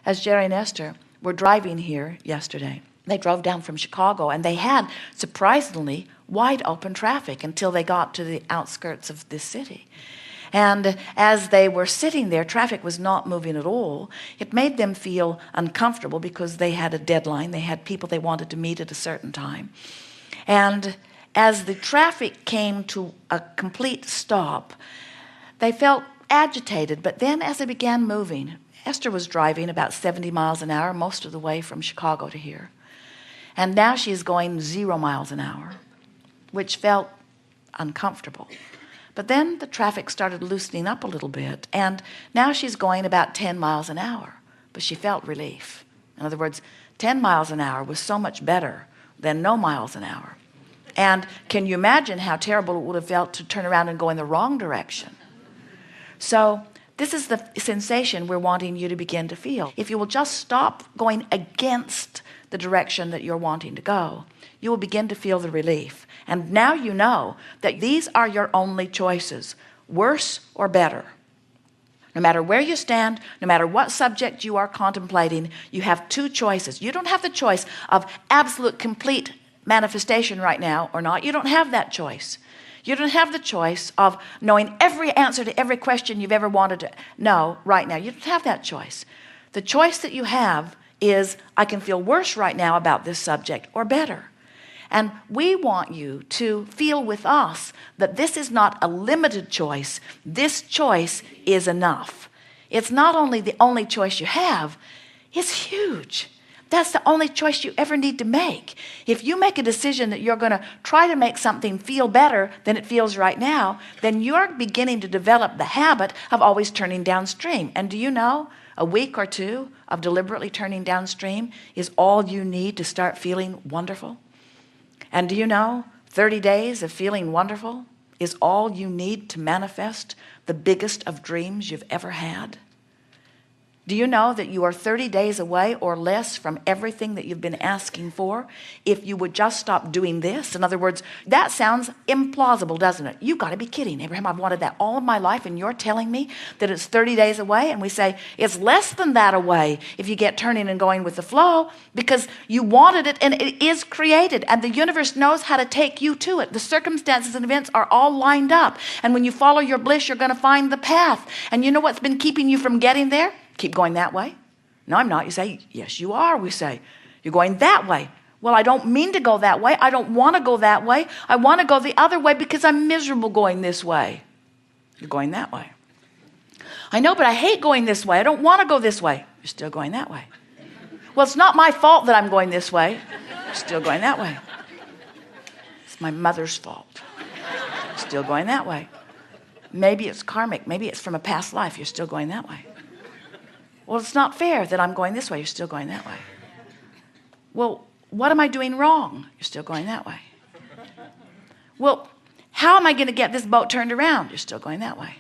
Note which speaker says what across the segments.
Speaker 1: as Jerry and Esther were driving here yesterday, they drove down from Chicago, and they had surprisingly wide open traffic until they got to the outskirts of this city. And as they were sitting there, traffic was not moving at all. It made them feel uncomfortable because they had a deadline. They had people they wanted to meet at a certain time. And as the traffic came to a complete stop, they felt agitated. But then as they began moving, Esther was driving about 70 miles an hour most of the way from Chicago to here. And now she is going 0 miles an hour, which felt uncomfortable. But then the traffic started loosening up a little bit, and now she's going about 10 miles an hour, but she felt relief. In other words, 10 miles an hour was so much better than no miles an hour. And can you imagine how terrible it would have felt to turn around and go in the wrong direction? So this is the sensation we're wanting you to begin to feel. If you will just stop going against the direction that you're wanting to go, you will begin to feel the relief. And now you know that these are your only choices, worse or better. No matter where you stand, no matter what subject you are contemplating, you have two choices. You don't have the choice of absolute complete manifestation right now or not. You don't have that choice. You don't have the choice of knowing every answer to every question you've ever wanted to know right now. You don't have that choice. The choice that you have is, I can feel worse right now about this subject or better. And we want you to feel with us that this is not a limited choice. This choice is enough. It's not only the only choice you have, it's huge. That's the only choice you ever need to make. If you make a decision that you're going to try to make something feel better than it feels right now, then you're beginning to develop the habit of always turning downstream. And do you know, a week or two of deliberately turning downstream is all you need to start feeling wonderful. And do you know, 30 days of feeling wonderful is all you need to manifest the biggest of dreams you've ever had? Do you know that you are 30 days away or less from everything that you've been asking for if you would just stop doing this? In other words, that sounds implausible, doesn't it? You've got to be kidding, Abraham. I've wanted that all of my life, and you're telling me that it's 30 days away? And we say, it's less than that away if you get turning and going with the flow, because you wanted it and it is created, and the universe knows how to take you to it. The circumstances and events are all lined up. And when you follow your bliss, you're going to find the path. And you know what's been keeping you from getting there? Keep going that way. No, I'm not. You say, yes, you are. We say, you're going that way. Well, I don't mean to go that way. I don't want to go that way. I want to go the other way because I'm miserable going this way. You're going that way. I know, but I hate going this way. I don't want to go this way. You're still going that way. Well, it's not my fault that I'm going this way. You're still going that way. It's my mother's fault. You're still going that way. Maybe it's karmic. Maybe it's from a past life. You're still going that way. Well, it's not fair that I'm going this way. You're still going that way. Well, what am I doing wrong? You're still going that way. Well, how am I going to get this boat turned around? You're still going that way.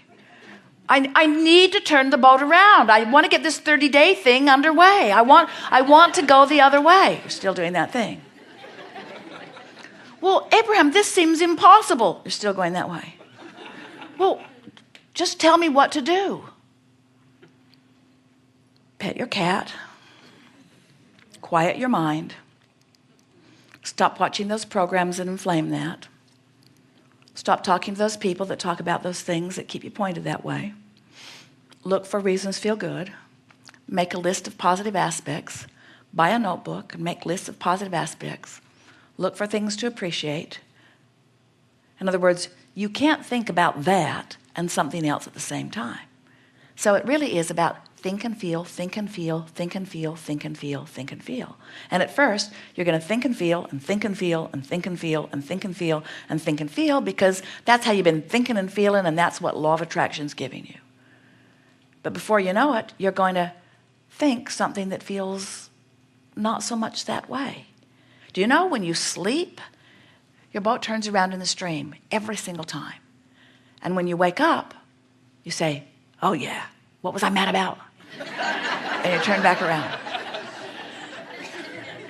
Speaker 1: I need to turn the boat around. I want to get this 30-day thing underway. I want to go the other way. You're still doing that thing. Well, Abraham, this seems impossible. You're still going that way. Well, just tell me what to do. Pet your cat. Quiet your mind. Stop watching those programs that inflame that. Stop talking to those people that talk about those things that keep you pointed that way. Look for reasons to feel good. Make a list of positive aspects. Buy a notebook and make lists of positive aspects. Look for things to appreciate. In other words, you can't think about that and something else at the same time. So it really is about think and feel, think and feel, think and feel, think and feel, think and feel. And at first, you're going to think and feel and think and feel and think and feel and think and feel and think and feel, because that's how you've been thinking and feeling, and that's what law of attraction is giving you. But before you know it, you're going to think something that feels not so much that way. Do you know when you sleep, your boat turns around in the stream every single time. And when you wake up, you say, oh yeah, what was I mad about? And you turn back around.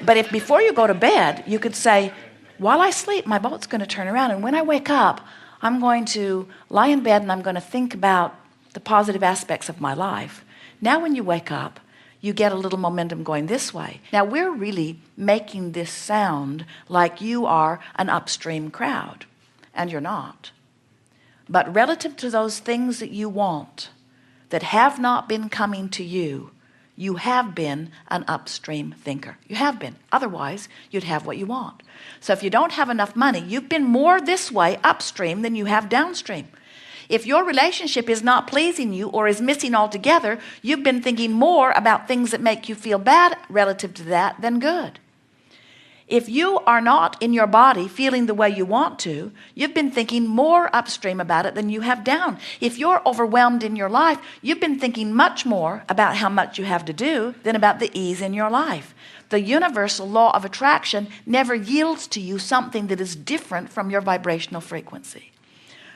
Speaker 1: But if before you go to bed, you could say, while I sleep, my boat's going to turn around. And when I wake up, I'm going to lie in bed and I'm going to think about the positive aspects of my life. Now when you wake up, you get a little momentum going this way. Now we're really making this sound like you are an upstream crowd, and you're not. But relative to those things that you want that have not been coming to you, you have been an upstream thinker. You have been. Otherwise, you'd have what you want. So if you don't have enough money, you've been more this way upstream than you have downstream. If your relationship is not pleasing you or is missing altogether, you've been thinking more about things that make you feel bad relative to that than good. If you are not in your body feeling the way you want to, you've been thinking more upstream about it than you have down. If you're overwhelmed in your life, you've been thinking much more about how much you have to do than about the ease in your life. The universal law of attraction never yields to you something that is different from your vibrational frequency.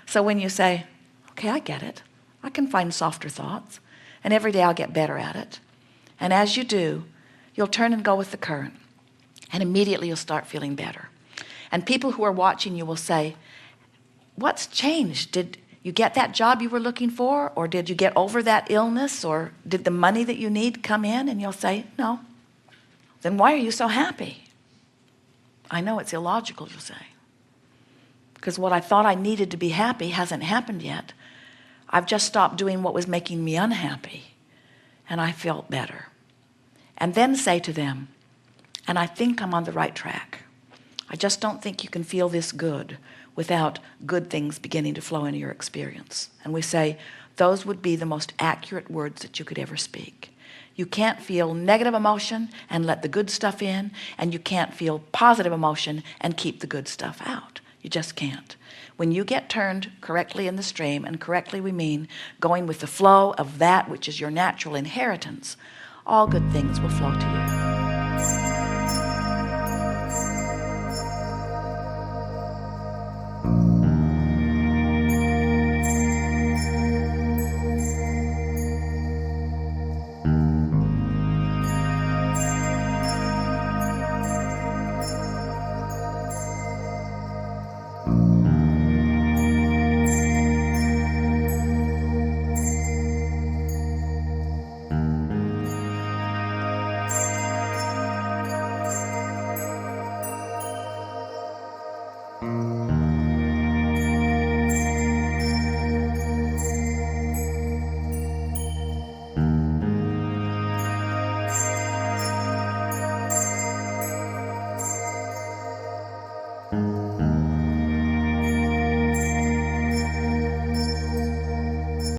Speaker 1: So when you say, okay, I get it. I can find softer thoughts, and every day I'll get better at it. And as you do, you'll turn and go with the current. And immediately you'll start feeling better. And people who are watching you will say, what's changed? Did you get that job you were looking for? Or did you get over that illness? Or did the money that you need come in? And you'll say, no. Then why are you so happy? I know it's illogical, you'll say. Because what I thought I needed to be happy hasn't happened yet. I've just stopped doing what was making me unhappy. And I felt better. And then say to them, and I think I'm on the right track. I just don't think you can feel this good without good things beginning to flow into your experience. And we say, those would be the most accurate words that you could ever speak. You can't feel negative emotion and let the good stuff in, and you can't feel positive emotion and keep the good stuff out. You just can't. When you get turned correctly in the stream, and correctly we mean going with the flow of that which is your natural inheritance, all good things will flow to you.